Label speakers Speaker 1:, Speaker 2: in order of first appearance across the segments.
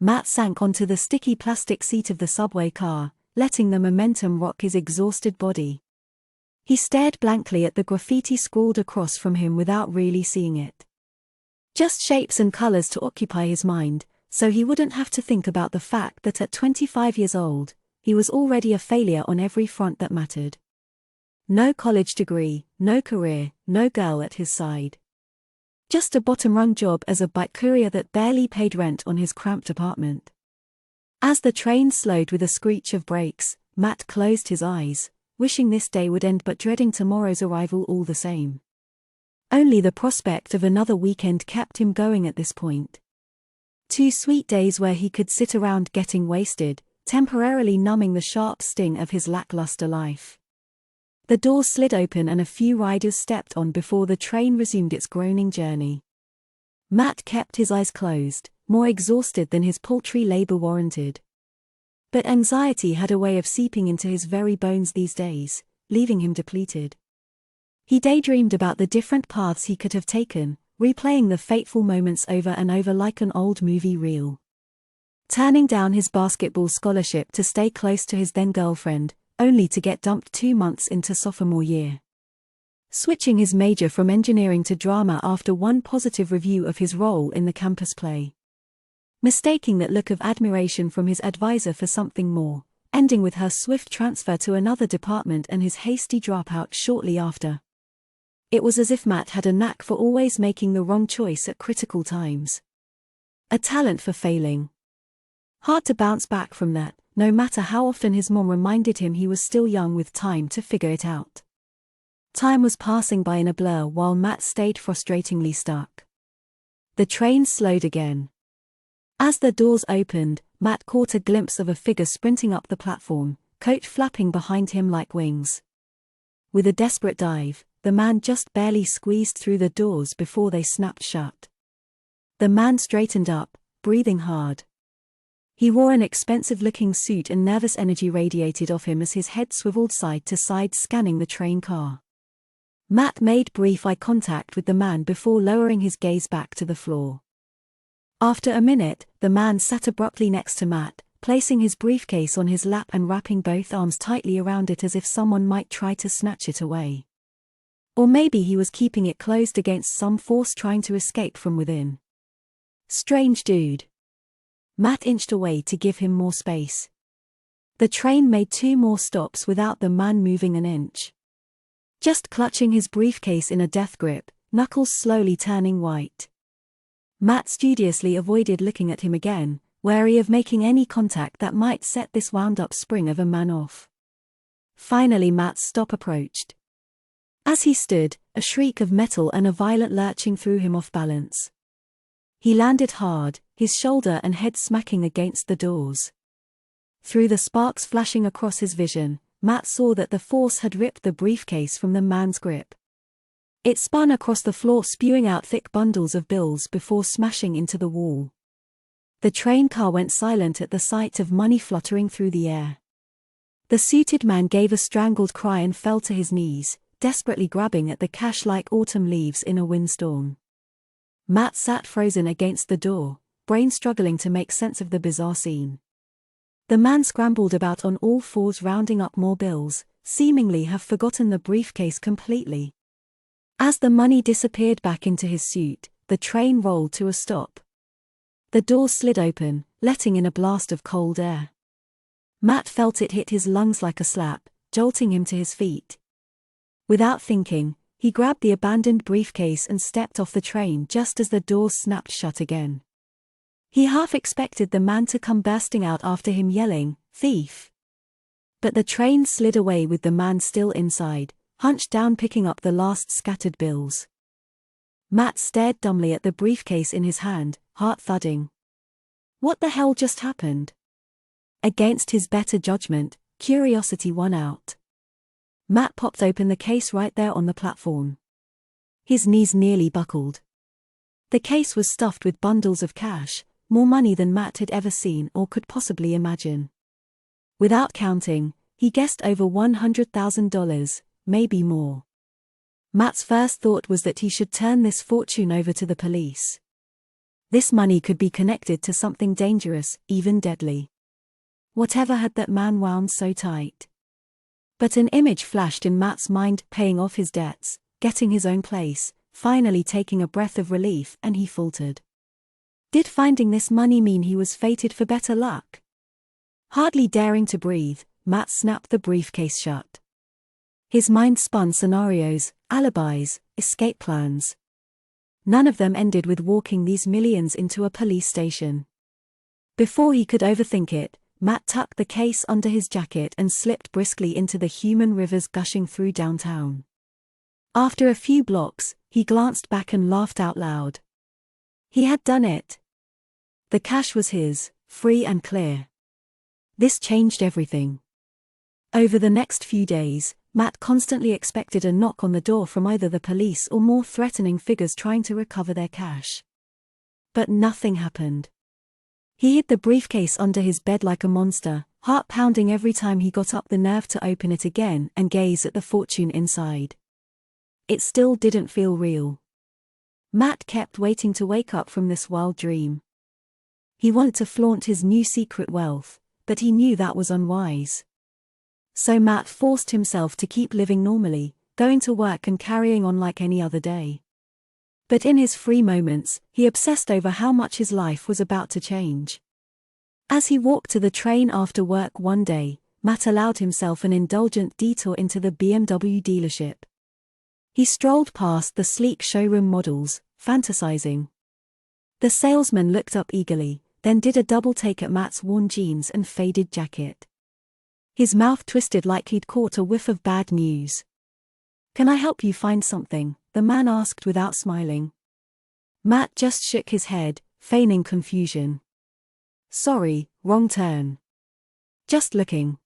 Speaker 1: Matt sank onto the sticky plastic seat of the subway car, letting the momentum rock his exhausted body. He stared blankly at the graffiti scrawled across from him without really seeing it. Just shapes and colors to occupy his mind, so he wouldn't have to think about the fact that at 25 years old, he was already a failure on every front that mattered. No college degree, no career, no girl at his side. Just a bottom-rung job as a bike courier that barely paid rent on his cramped apartment. As the train slowed with a screech of brakes, Matt closed his eyes, wishing this day would end but dreading tomorrow's arrival all the same. Only the prospect of another weekend kept him going at this point. 2 sweet days where he could sit around getting wasted, temporarily numbing the sharp sting of his lackluster life. The doors slid open and a few riders stepped on before the train resumed its groaning journey. Matt kept his eyes closed, more exhausted than his paltry labor warranted. But anxiety had a way of seeping into his very bones these days, leaving him depleted. He daydreamed about the different paths he could have taken, replaying the fateful moments over and over like an old movie reel. Turning down his basketball scholarship to stay close to his then-girlfriend, only to get dumped 2 months into sophomore year. Switching his major from engineering to drama after one positive review of his role in the campus play. Mistaking that look of admiration from his advisor for something more, ending with her swift transfer to another department and his hasty dropout shortly after. It was as if Matt had a knack for always making the wrong choice at critical times. A talent for failing. Hard to bounce back from that, no matter how often his mom reminded him he was still young with time to figure it out. Time was passing by in a blur while Matt stayed frustratingly stuck. The train slowed again. As the doors opened, Matt caught a glimpse of a figure sprinting up the platform, coat flapping behind him like wings. With a desperate dive, the man just barely squeezed through the doors before they snapped shut. The man straightened up, breathing hard. He wore an expensive-looking suit and nervous energy radiated off him as his head swiveled side to side scanning the train car. Matt made brief eye contact with the man before lowering his gaze back to the floor. After a minute, the man sat abruptly next to Matt, placing his briefcase on his lap and wrapping both arms tightly around it as if someone might try to snatch it away. Or maybe he was keeping it closed against some force trying to escape from within. Strange dude. Matt inched away to give him more space. The train made 2 more stops without the man moving an inch. Just clutching his briefcase in a death grip, knuckles slowly turning white. Matt studiously avoided looking at him again, wary of making any contact that might set this wound-up spring of a man off. Finally Matt's stop approached. As he stood, a shriek of metal and a violent lurching threw him off balance. He landed hard, his shoulder and head smacking against the doors. Through the sparks flashing across his vision, Matt saw that the force had ripped the briefcase from the man's grip. It spun across the floor spewing out thick bundles of bills before smashing into the wall. The train car went silent at the sight of money fluttering through the air. The suited man gave a strangled cry and fell to his knees, desperately grabbing at the cash like autumn leaves in a windstorm. Matt sat frozen against the door, brain struggling to make sense of the bizarre scene. The man scrambled about on all fours rounding up more bills, seemingly have forgotten the briefcase completely. As the money disappeared back into his suit, the train rolled to a stop. The doors slid open, letting in a blast of cold air. Matt felt it hit his lungs like a slap, jolting him to his feet. Without thinking, he grabbed the abandoned briefcase and stepped off the train just as the doors snapped shut again. He half expected the man to come bursting out after him yelling, "Thief!" But the train slid away with the man still inside, hunched down picking up the last scattered bills. Matt stared dumbly at the briefcase in his hand, heart thudding. What the hell just happened? Against his better judgment, curiosity won out. Matt popped open the case right there on the platform. His knees nearly buckled. The case was stuffed with bundles of cash, more money than Matt had ever seen or could possibly imagine. Without counting, he guessed over $100,000, maybe more. Matt's first thought was that he should turn this fortune over to the police. This money could be connected to something dangerous, even deadly. Whatever had that man wound so tight? But an image flashed in Matt's mind: paying off his debts, getting his own place, finally taking a breath of relief, and he faltered. Did finding this money mean he was fated for better luck? Hardly daring to breathe, Matt snapped the briefcase shut. His mind spun scenarios, alibis, escape plans. None of them ended with walking these millions into a police station. Before he could overthink it, Matt tucked the case under his jacket and slipped briskly into the human rivers gushing through downtown. After a few blocks, he glanced back and laughed out loud. He had done it. The cash was his, free and clear. This changed everything. Over the next few days, Matt constantly expected a knock on the door from either the police or more threatening figures trying to recover their cash. But nothing happened. He hid the briefcase under his bed like a monster, heart pounding every time he got up the nerve to open it again and gaze at the fortune inside. It still didn't feel real. Matt kept waiting to wake up from this wild dream. He wanted to flaunt his new secret wealth, but he knew that was unwise. So Matt forced himself to keep living normally, going to work and carrying on like any other day. But in his free moments, he obsessed over how much his life was about to change. As he walked to the train after work one day, Matt allowed himself an indulgent detour into the BMW dealership. He strolled past the sleek showroom models, fantasizing. The salesman looked up eagerly, then did a double take at Matt's worn jeans and faded jacket. His mouth twisted like he'd caught a whiff of bad news. "Can I help you find something?" the man asked without smiling. Matt just shook his head, feigning confusion. "Sorry, wrong turn. Just looking."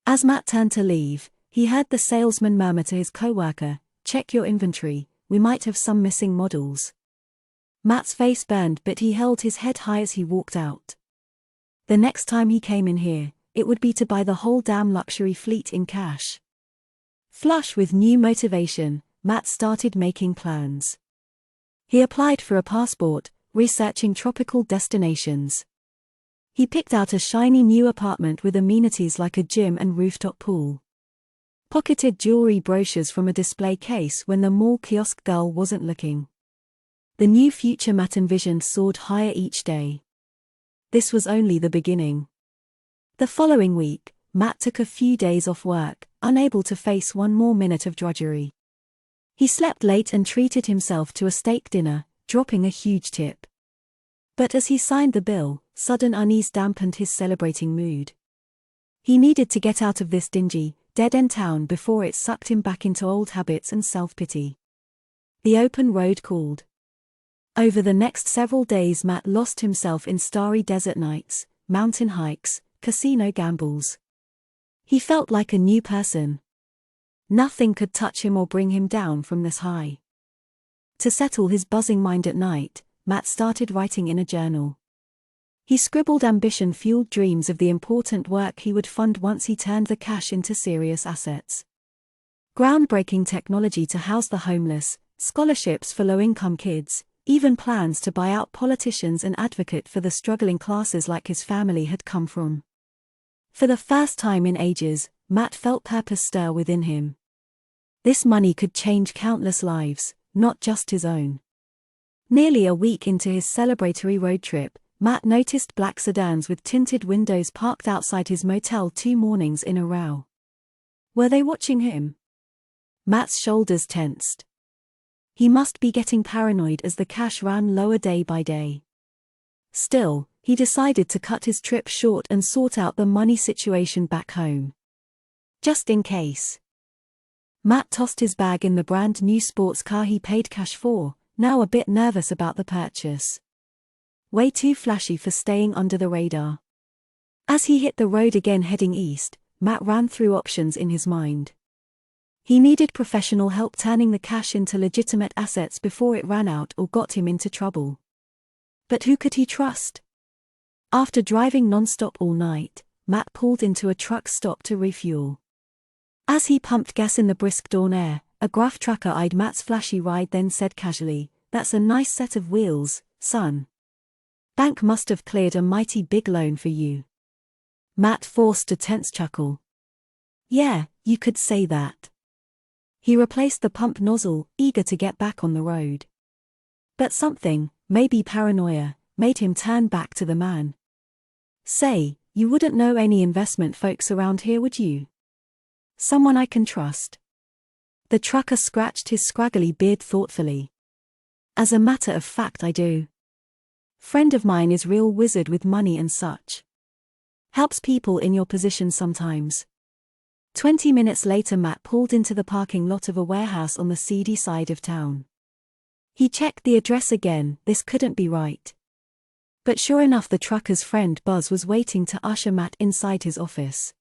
Speaker 1: As Matt turned to leave, he heard the salesman murmur to his coworker, "Check your inventory, we might have some missing models." Matt's face burned, but he held his head high as he walked out. The next time he came in here, it would be to buy the whole damn luxury fleet in cash. Flush with new motivation, Matt started making plans. He applied for a passport, researching tropical destinations. He picked out a shiny new apartment with amenities like a gym and rooftop pool. Pocketed jewelry brochures from a display case when the mall kiosk girl wasn't looking. The new future Matt envisioned soared higher each day. This was only the beginning. The following week, Matt took a few days off work, unable to face one more minute of drudgery. He slept late and treated himself to a steak dinner, dropping a huge tip. But as he signed the bill, sudden unease dampened his celebrating mood. He needed to get out of this dingy, dead-end town before it sucked him back into old habits and self-pity. The open road called. Over the next several days Matt lost himself in starry desert nights, mountain hikes, casino gambles. He felt like a new person. Nothing could touch him or bring him down from this high. To settle his buzzing mind at night, Matt started writing in a journal. He scribbled ambition-fueled dreams of the important work he would fund once he turned the cash into serious assets. Groundbreaking technology to house the homeless, scholarships for low-income kids, even plans to buy out politicians and advocate for the struggling classes like his family had come from. For the first time in ages, Matt felt purpose stir within him. This money could change countless lives, not just his own. Nearly a week into his celebratory road trip, Matt noticed black sedans with tinted windows parked outside his motel 2 mornings in a row. Were they watching him? Matt's shoulders tensed. He must be getting paranoid as the cash ran lower day by day. Still, he decided to cut his trip short and sort out the money situation back home. Just in case. Matt tossed his bag in the brand new sports car he paid cash for, now a bit nervous about the purchase. Way too flashy for staying under the radar. As he hit the road again heading east, Matt ran through options in his mind. He needed professional help turning the cash into legitimate assets before it ran out or got him into trouble. But who could he trust? After driving non-stop all night, Matt pulled into a truck stop to refuel. As he pumped gas in the brisk dawn air, a gruff trucker eyed Matt's flashy ride then said casually, "That's a nice set of wheels, son." Bank must have cleared a mighty big loan for you. Matt forced a tense chuckle. Yeah, you could say that. He replaced the pump nozzle, eager to get back on the road. But something, maybe paranoia, made him turn back to the man. Say, you wouldn't know any investment folks around here, would you? Someone I can trust. The trucker scratched his scraggly beard thoughtfully. As a matter of fact, I do. Friend of mine is real wizard with money and such. Helps people in your position sometimes. 20 minutes later, Matt pulled into the parking lot of a warehouse on the seedy side of town. He checked the address again, this couldn't be right. But sure enough, the trucker's friend Buzz was waiting to usher Matt inside his office.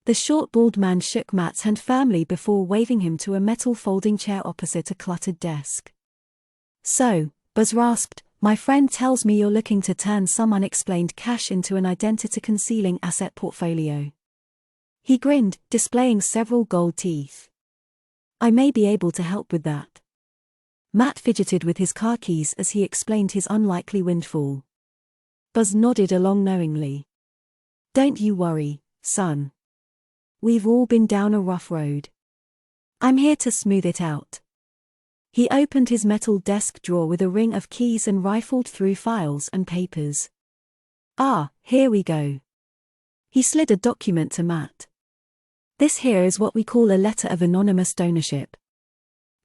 Speaker 1: The short bald man shook Matt's hand firmly before waving him to a metal folding chair opposite a cluttered desk. So, Buzz rasped, my friend tells me you're looking to turn some unexplained cash into an identity-concealing asset portfolio. He grinned, displaying several gold teeth. I may be able to help with that. Matt fidgeted with his car keys as he explained his unlikely windfall. Buzz nodded along knowingly. Don't you worry, son. We've all been down a rough road. I'm here to smooth it out. He opened his metal desk drawer with a ring of keys and rifled through files and papers. Ah, here we go. He slid a document to Matt. This here is what we call a letter of anonymous donorship.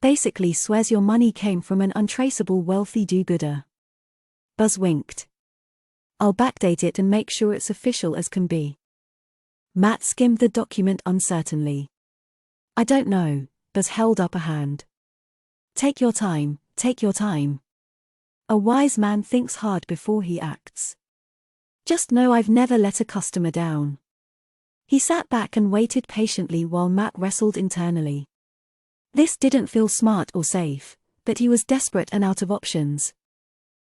Speaker 1: Basically swears your money came from an untraceable wealthy do-gooder. Buzz winked. I'll backdate it and make sure it's official as can be. Matt skimmed the document uncertainly. I don't know, Buzz held up a hand. Take your time, take your time. A wise man thinks hard before he acts. Just know I've never let a customer down. He sat back and waited patiently while Matt wrestled internally. This didn't feel smart or safe, but he was desperate and out of options.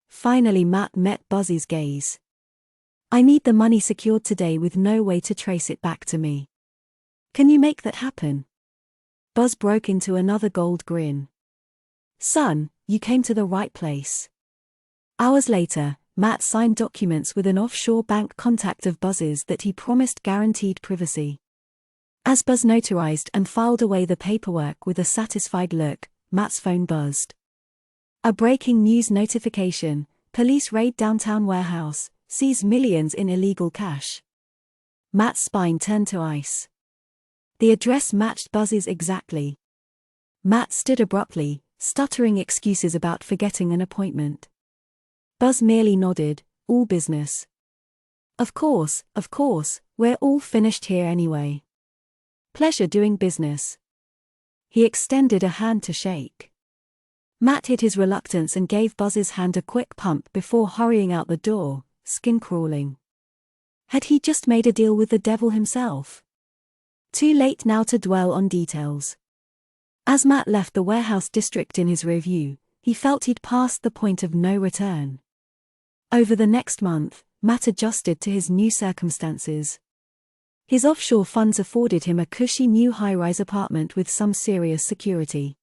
Speaker 1: Finally Matt met Buzz's gaze. I need the money secured today with no way to trace it back to me. Can you make that happen? Buzz broke into another gold grin. Son, you came to the right place. Hours later, Matt signed documents with an offshore bank contact of Buzz's that he promised guaranteed privacy. As Buzz notarized and filed away the paperwork with a satisfied look, Matt's phone buzzed. A breaking news notification: police raid downtown warehouse, seize millions in illegal cash. Matt's spine turned to ice. The address matched Buzz's exactly. Matt stood abruptly, stuttering excuses about forgetting an appointment. Buzz merely nodded, all business. Of course, we're all finished here anyway. Pleasure doing business. He extended a hand to shake. Matt hid his reluctance and gave Buzz's hand a quick pump before hurrying out the door, skin crawling. Had he just made a deal with the devil himself? Too late now to dwell on details. As Matt left the warehouse district in his rearview, he felt he'd passed the point of no return. Over the next month, Matt adjusted to his new circumstances. His offshore funds afforded him a cushy new high-rise apartment with some serious security.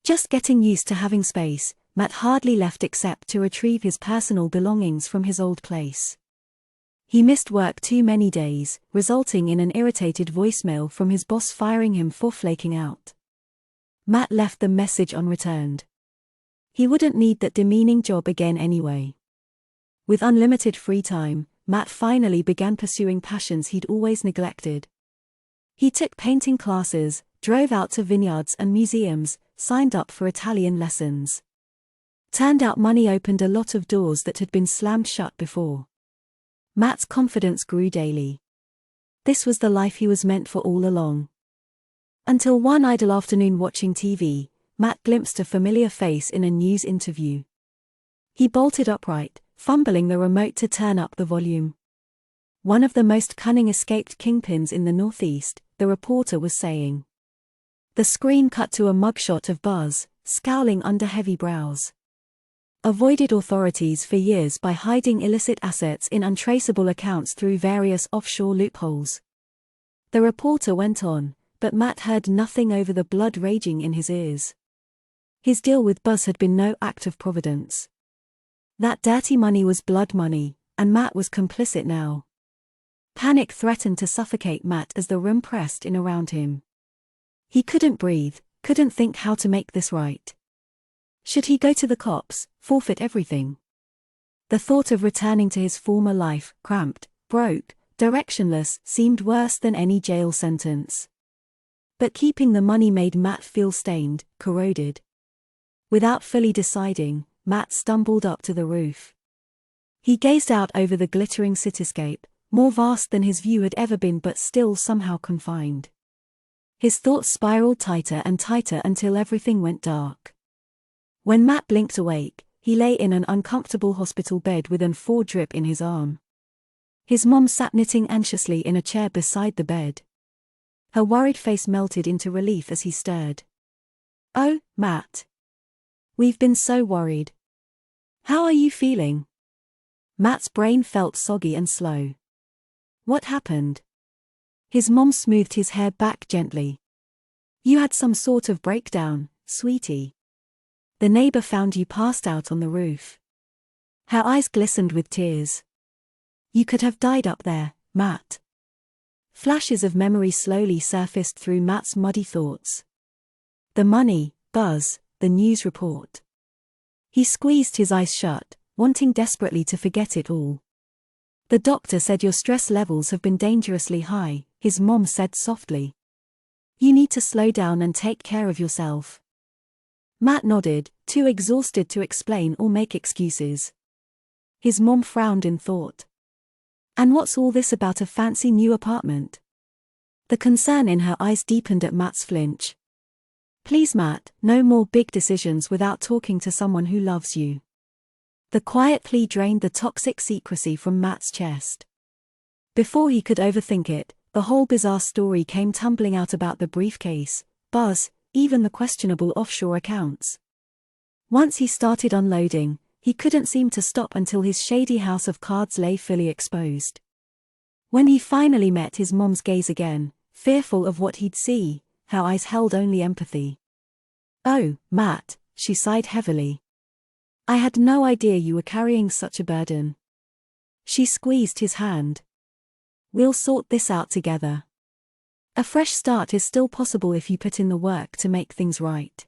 Speaker 1: Just getting used to having space, Matt hardly left except to retrieve his personal belongings from his old place. He missed work too many days, resulting in an irritated voicemail from his boss firing him for flaking out. Matt left the message unreturned. He wouldn't need that demeaning job again anyway. With unlimited free time, Matt finally began pursuing passions he'd always neglected. He took painting classes, drove out to vineyards and museums, signed up for Italian lessons. Turned out money opened a lot of doors that had been slammed shut before. Matt's confidence grew daily. This was the life he was meant for all along. Until one idle afternoon watching TV, Matt glimpsed a familiar face in a news interview. He bolted upright, fumbling the remote to turn up the volume. One of the most cunning escaped kingpins in the Northeast, the reporter was saying. The screen cut to a mugshot of Buzz, scowling under heavy brows. Avoided authorities for years by hiding illicit assets in untraceable accounts through various offshore loopholes. The reporter went on, but Matt heard nothing over the blood raging in his ears. His deal with Buzz had been no act of providence. That dirty money was blood money, and Matt was complicit now. Panic threatened to suffocate Matt as the room pressed in around him. He couldn't breathe, couldn't think how to make this right. Should he go to the cops, forfeit everything? The thought of returning to his former life, cramped, broke, directionless, seemed worse than any jail sentence. But keeping the money made Matt feel stained, corroded. Without fully deciding, Matt stumbled up to the roof. He gazed out over the glittering cityscape, more vast than his view had ever been but still somehow confined. His thoughts spiraled tighter and tighter until everything went dark. When Matt blinked awake, he lay in an uncomfortable hospital bed with an IV drip in his arm. His mom sat knitting anxiously in a chair beside the bed. Her worried face melted into relief as he stirred. "Oh, Matt. We've been so worried. How are you feeling?" Matt's brain felt soggy and slow. What happened? His mom smoothed his hair back gently. "You had some sort of breakdown, sweetie. The neighbor found you passed out on the roof." Her eyes glistened with tears. "You could have died up there, Matt." Flashes of memory slowly surfaced through Matt's muddy thoughts. The money, Buzz, the news report. He squeezed his eyes shut, wanting desperately to forget it all. "The doctor said your stress levels have been dangerously high," his mom said softly. "You need to slow down and take care of yourself." Matt nodded, too exhausted to explain or make excuses. His mom frowned in thought. "And what's all this about a fancy new apartment?" The concern in her eyes deepened at Matt's flinch. "Please Matt, no more big decisions without talking to someone who loves you." The quiet plea drained the toxic secrecy from Matt's chest. Before he could overthink it, the whole bizarre story came tumbling out about the briefcase, Buzz, even the questionable offshore accounts. Once he started unloading, he couldn't seem to stop until his shady house of cards lay fully exposed. When he finally met his mom's gaze again, fearful of what he'd see, her eyes held only empathy. "Oh, Matt," she sighed heavily. "I had no idea you were carrying such a burden." She squeezed his hand. "We'll sort this out together. A fresh start is still possible if you put in the work to make things right."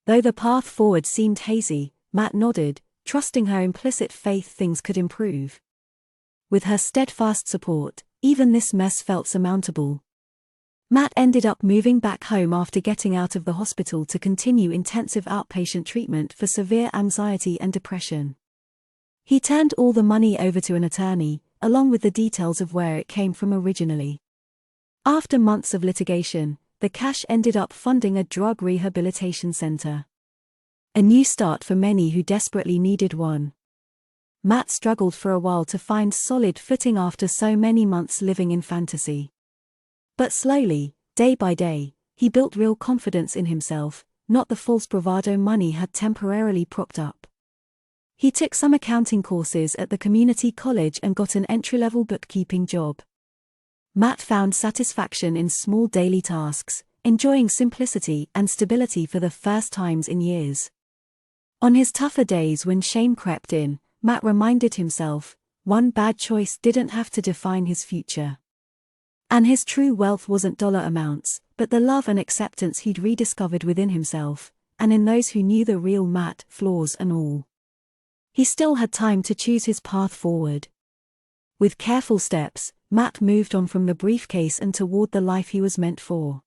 Speaker 1: Though the path forward seemed hazy, Matt nodded, trusting her implicit faith things could improve. With her steadfast support, even this mess felt surmountable. Matt ended up moving back home after getting out of the hospital to continue intensive outpatient treatment for severe anxiety and depression. He turned all the money over to an attorney, along with the details of where it came from originally. After months of litigation, the cash ended up funding a drug rehabilitation center. A new start for many who desperately needed one. Matt struggled for a while to find solid footing after so many months living in fantasy. But slowly, day by day, he built real confidence in himself, not the false bravado money had temporarily propped up. He took some accounting courses at the community college and got an entry-level bookkeeping job. Matt found satisfaction in small daily tasks, enjoying simplicity and stability for the first times in years. On his tougher days when shame crept in, Matt reminded himself, one bad choice didn't have to define his future. And his true wealth wasn't dollar amounts, but the love and acceptance he'd rediscovered within himself, and in those who knew the real Matt, flaws and all. He still had time to choose his path forward. With careful steps, Matt moved on from the briefcase and toward the life he was meant for.